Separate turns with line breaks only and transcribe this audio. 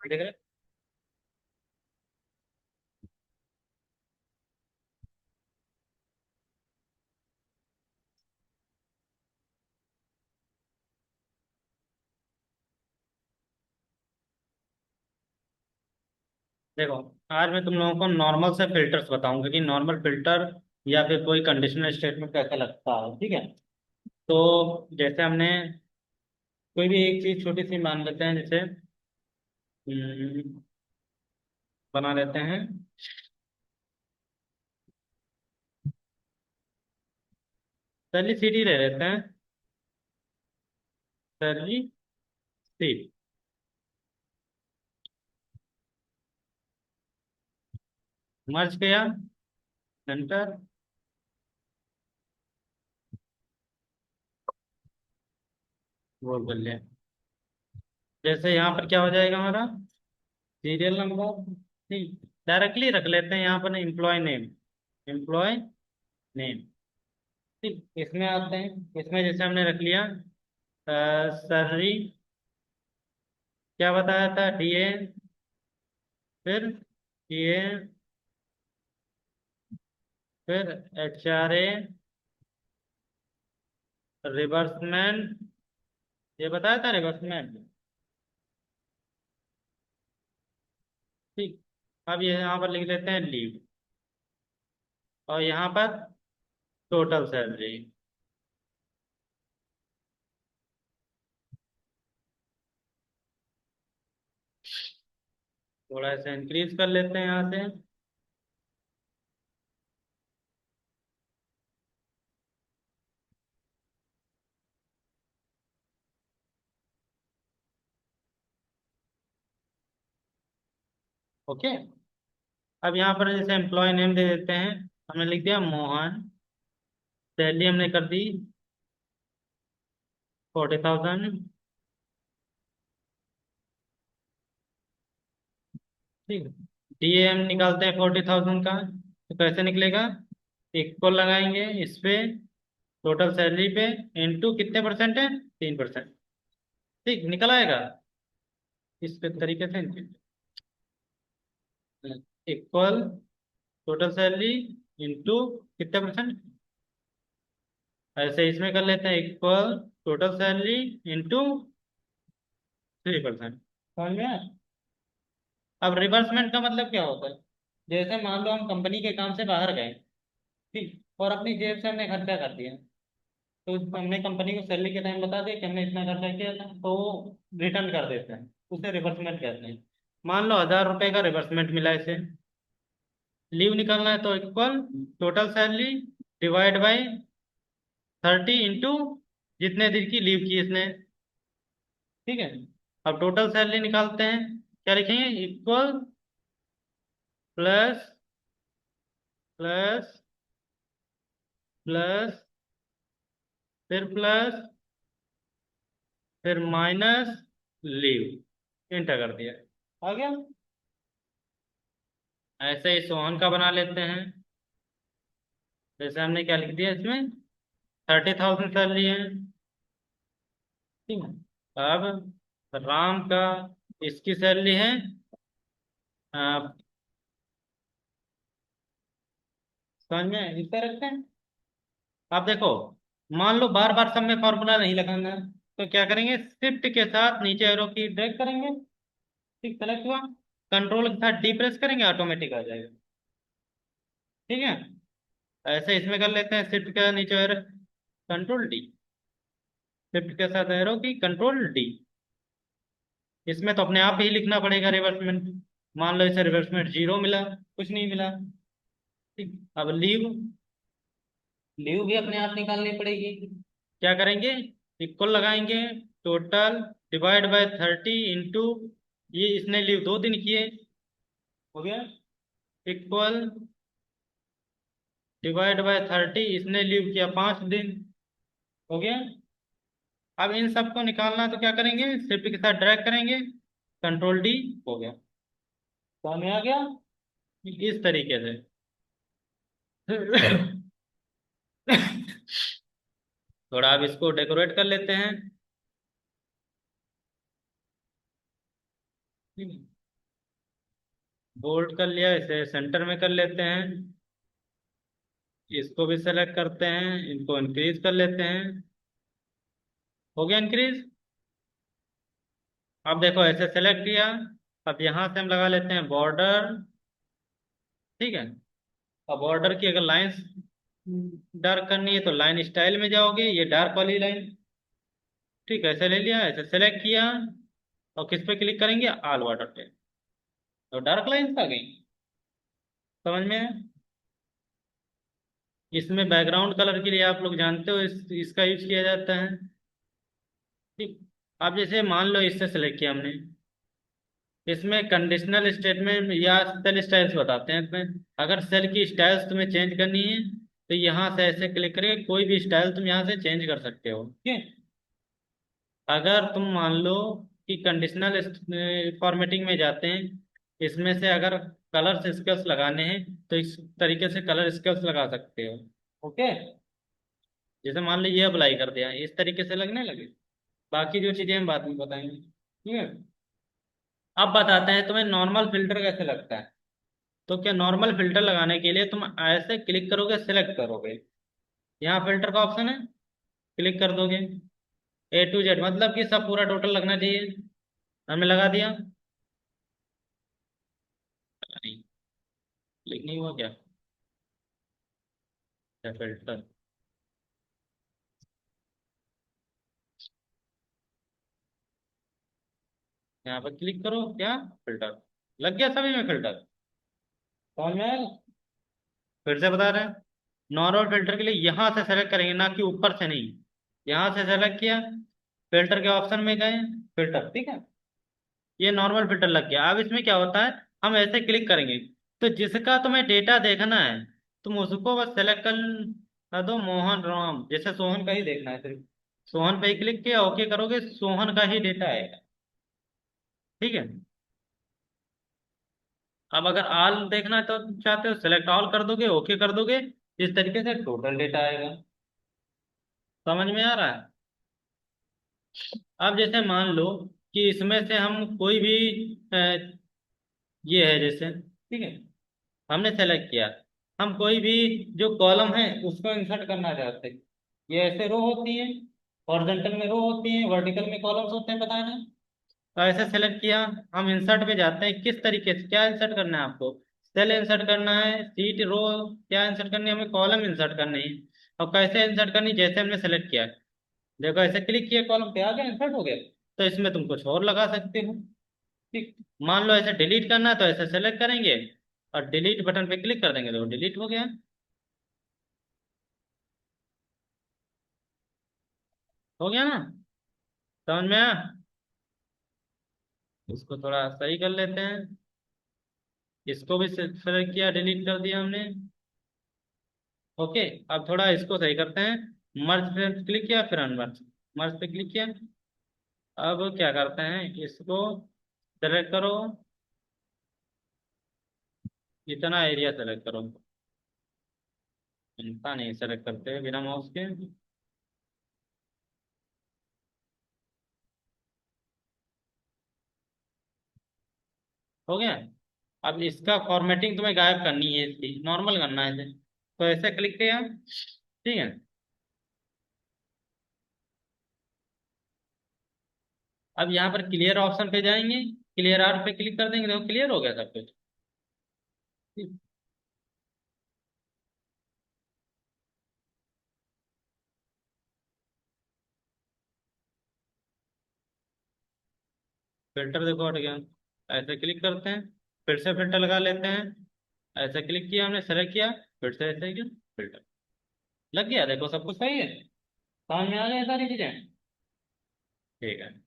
देख रहे? देखो, आज मैं तुम लोगों को नॉर्मल से फिल्टर्स बताऊंगा कि नॉर्मल फिल्टर या फिर कोई कंडीशनल स्टेटमेंट कैसे लगता है। ठीक है? तो जैसे हमने कोई भी एक चीज छोटी सी मान लेते हैं, जैसे हम्म, बना लेते हैं सैलरी सीट ही ले लेते हैं। सैलरी सीट मर्ज किया, एंटर। वो कर लिया। जैसे यहाँ पर क्या हो जाएगा हमारा सीरियल नंबर। ठीक, डायरेक्टली रख लेते हैं यहाँ पर एम्प्लॉय नेम। Employ name. ठीक, इसमें आते हैं। इसमें जैसे हमने रख लिया सैलरी, क्या बताया था, डीए, फिर डीए, फिर एचआरए, रिवर्समेंट, ये बताया था रिवर्समेंट। ठीक, अब ये यहाँ पर लिख लेते हैं लीव, और यहाँ पर टोटल सैलरी। थोड़ा सा इंक्रीज कर लेते हैं यहाँ से। ओके। अब यहाँ पर जैसे एम्प्लॉय नेम दे देते हैं। हमने लिख दिया मोहन। सैलरी हमने कर दी 40,000। ठीक है, डीएम निकालते हैं 40,000 का, तो कैसे निकलेगा? इक्वल लगाएंगे इस पे, टोटल सैलरी पे, इनटू कितने परसेंट है, 3%। ठीक, निकल आएगा इस पे तरीके से। इक्वल टोटल सैलरी इनटू कितने परसेंट, ऐसे इसमें कर लेते हैं इक्वल टोटल सैलरी इनटू 3%। समझ में आया? अब रिवर्समेंट का मतलब क्या होता है? जैसे मान लो हम कंपनी के काम से बाहर गए, ठीक, और अपनी जेब से हमने खर्चा कर दिया, तो हमने कंपनी को सैलरी के टाइम बता दिया कि हमने इतना खर्चा किया था, तो वो रिटर्न कर देते हैं। उसे रिवर्समेंट कहते हैं। मान लो 1,000 रुपए का रिवर्समेंट मिला इसे। लीव निकालना है तो equal total salary divide by 30 into जितने दिन की लीव की इसने। ठीक है, अब टोटल सैलरी निकालते हैं। क्या लिखेंगे? इक्वल प्लस प्लस प्लस, फिर प्लस, फिर माइनस लीव। इंटर कर दिया, आ गया। ऐसे ही सोहन का बना लेते हैं। जैसे हमने क्या लिख दिया इसमें, 30,000 सैलरी है। ठीक है, अब राम का, इसकी सैलरी है, आ, समझ में इस तरह रखते हैं। आप देखो, मान लो बार बार सब में फॉर्मूला नहीं लगाना है, तो क्या करेंगे, शिफ्ट के साथ नीचे एरो की ड्रैग करेंगे। ठीक, सेलेक्ट हुआ, कंट्रोल के साथ डी प्रेस करेंगे, ऑटोमेटिक आ जाएगा। ठीक है, ऐसे इसमें कर लेते हैं, शिफ्ट के नीचे एरो, कंट्रोल डी, शिफ्ट के साथ एरो की कंट्रोल डी। इसमें तो अपने आप ही लिखना पड़ेगा रिवर्समेंट। मान लो इसे रिवर्समेंट 0 मिला, कुछ नहीं मिला। ठीक, अब लीव, लीव भी अपने आप निकालनी पड़ेगी। क्या करेंगे, इक्वल लगाएंगे टोटल डिवाइड बाय 30 इंटू, ये इसने लीव 2 दिन किए, हो गया, इक्वल डिवाइड बाय 30, इसने लीव किया 5 दिन, हो गया। अब इन सबको निकालना है तो क्या करेंगे, शिफ्ट के साथ ड्रैग करेंगे, कंट्रोल डी, हो गया। समझ में आ गया? इस तरीके से। थोड़ा अब इसको डेकोरेट कर लेते हैं। ठीक है, बोल्ड कर लिया, इसे सेंटर में कर लेते हैं। इसको भी सेलेक्ट करते हैं, इनको इंक्रीज कर लेते हैं। हो गया इंक्रीज। अब देखो ऐसे सेलेक्ट किया। अब यहाँ से हम लगा लेते हैं बॉर्डर। ठीक है। अब बॉर्डर की अगर लाइंस डार्क करनी है तो लाइन स्टाइल में जाओगे, ये डार्क वाली लाइन। ठीक है, ऐसे ले लिया, ऐसे सेलेक्ट किया। और किस पे क्लिक करेंगे, ऑल बॉर्डर पे। तो डार्क लाइंस आ गई। समझ में है? इसमें बैकग्राउंड कलर के लिए आप लोग जानते हो इसका यूज किया जाता है। ठीक। अब जैसे मान लो इससे सेलेक्ट किया हमने। इसमें कंडीशनल स्टेटमेंट या सेल स्टाइल्स बताते हैं इसमें। अगर सेल की स्टाइल्स तुम्हें चेंज करनी है तो यहाँ से ऐसे क्लिक करके कोई भी स्टाइल तुम यहाँ से चेंज कर सकते हो। ठीक है। अगर तुम मान लो कि कंडीशनल फॉर्मेटिंग में जाते हैं, इसमें से अगर कलर स्केल्स लगाने हैं तो इस तरीके से कलर स्केल्स लगा सकते हो। ओके। जैसे मान लो ये अप्लाई कर दिया, इस तरीके से लगने लगे। बाकी जो चीजें हम बाद में बताएंगे। ठीक है। अब बताते हैं तुम्हें नॉर्मल फिल्टर कैसे लगता है। तो क्या, नॉर्मल फिल्टर लगाने के लिए तुम ऐसे क्लिक करोगे, सिलेक्ट करोगे, यहाँ फिल्टर का ऑप्शन है, क्लिक कर दोगे। A to Z मतलब कि सब पूरा टोटल लगना चाहिए। हमने लगा दिया। नहीं, क्लिक नहीं हुआ क्या? क्या फिल्टर? यहाँ पर क्लिक करो, क्या फिल्टर लग गया सभी में फिल्टर। समझ में आया? फिर से बता रहे हैं। नॉर्मल फिल्टर के लिए यहाँ से सेलेक्ट करेंगे, ना कि ऊपर से नहीं। यहाँ से सेलेक्ट किया, फिल्टर के ऑप्शन में गए, फिल्टर। ठीक है। ये नॉर्मल फिल्टर लग गया। अब इसमें क्या होता है, हम ऐसे क्लिक करेंगे तो जिसका तुम्हें डेटा देखना है तुम उसको बस सेलेक्ट कर दो, मोहन राम, जैसे सोहन का ही देखना है सिर्फ। सोहन पे ही क्लिक किया, ओके करोगे, सोहन का ही डेटा आएगा। ठीक है। अब अगर ऑल देखना है तो तुम चाहते हो सेलेक्ट ऑल कर दोगे, ओके कर दोगे, इस तरीके से टोटल डेटा आएगा। समझ में आ रहा है? अब जैसे मान लो कि इसमें से हम कोई भी ये है जैसे, ठीक है, हमने सेलेक्ट किया। हम कोई भी जो कॉलम है उसको इंसर्ट करना चाहते हैं। ये ऐसे रो होती है, हॉरिजॉन्टल में रो होती है, वर्टिकल में कॉलम्स होते हैं, पता है ना? तो ऐसे सेलेक्ट किया। हम इंसर्ट पे जाते हैं, किस तरीके से क्या इंसर्ट करना है आपको। सेल इंसर्ट करना है, सीट, रो, क्या इंसर्ट करनी है, हमें कॉलम इंसर्ट करनी है। और कैसे इंसर्ट करनी, जैसे हमने सेलेक्ट किया, देखो ऐसे क्लिक किया, कॉलम पे आ गया, इंसर्ट हो गया। तो इसमें तुम कुछ और लगा सकते हो। ठीक। मान लो ऐसे डिलीट करना है तो ऐसे सेलेक्ट करेंगे और डिलीट बटन पे क्लिक कर देंगे तो डिलीट हो गया। हो गया ना? समझ में आया? इसको थोड़ा सही कर लेते हैं। इसको भी सेलेक्ट किया, डिलीट कर दिया हमने। ओके। अब थोड़ा इसको सही करते हैं। मर्ज पे क्लिक किया, फिर अनमर्ज। मर्ज पे क्लिक किया। अब क्या करते हैं, इसको सेलेक्ट करो, इतना एरिया सेलेक्ट करो। इनका नहीं सेलेक्ट करते बिना माउस के। हो गया। अब इसका फॉर्मेटिंग तुम्हें गायब करनी है, इसकी नॉर्मल करना है इसे, तो ऐसे क्लिक किया। ठीक है। अब यहाँ पर क्लियर ऑप्शन पे जाएंगे, क्लियर आर पे क्लिक कर देंगे, देखो क्लियर हो गया सब कुछ। फिल्टर देखो हट गया। ऐसे क्लिक करते हैं, फिर से फिल्टर लगा लेते हैं। ऐसे क्लिक किया हमने, सेलेक्ट किया, फिर से ऐसे किया, फिल्टर लग गया। देखो सब कुछ सही है। समझ में आ गया सारी चीजें? ठीक है।